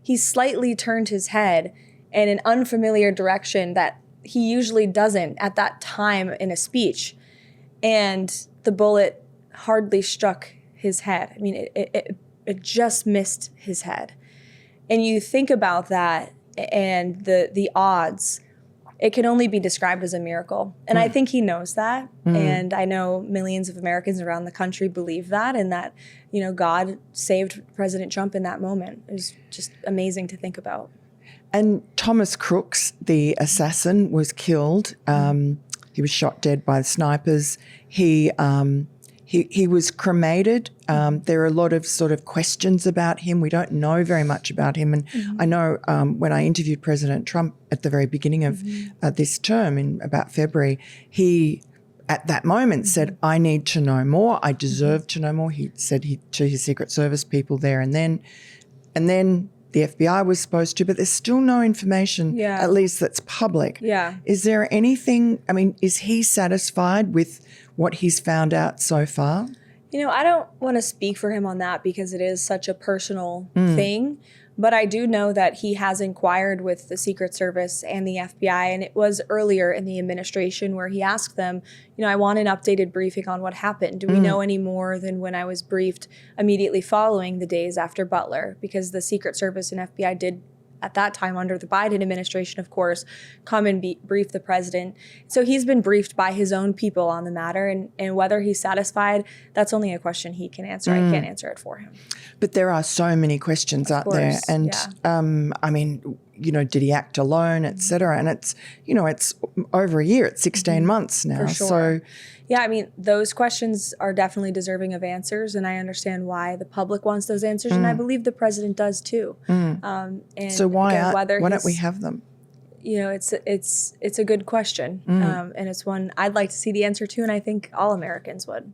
he slightly turned his head in an unfamiliar direction that he usually doesn't at that time in a speech. And the bullet hardly struck his head. I mean, it just missed his head. And you think about that and the odds, it can only be described as a miracle. And I think he knows that. And I know millions of Americans around the country believe that, and that, you know, God saved President Trump in that moment. It was just amazing to think about. And Thomas Crooks, the assassin, was killed. He was shot dead by the snipers. He was cremated. There are a lot of sort of questions about him. We don't know very much about him. And I know when I interviewed President Trump at the very beginning of this term in about February, he at that moment said, I need to know more. I deserve to know more. He said to his Secret Service people there and then the FBI was supposed to, but there's still no information, at least that's public. Yeah. Is there anything, I mean, is he satisfied with what he's found out so far? You know, I don't want to speak for him on that because it is such a personal thing. But I do know that he has inquired with the Secret Service and the FBI, and it was earlier in the administration where he asked them, you know, I want an updated briefing on what happened. Do we know any more than when I was briefed immediately following the days after Butler? Because the Secret Service and FBI did, at that time under the Biden administration, of course, come and brief the president. So he's been briefed by his own people on the matter, and whether he's satisfied, that's only a question he can answer. I can't answer it for him. But there are so many questions out there. And I mean, you know, did he act alone, et cetera? And it's, you know, it's over a year. It's 16 months now. For sure. So, yeah, I mean, those questions are definitely deserving of answers, and I understand why the public wants those answers, and I believe the president does too. And so why again, don't we have them? You know, it's a good question, and it's one I'd like to see the answer to, and I think all Americans would.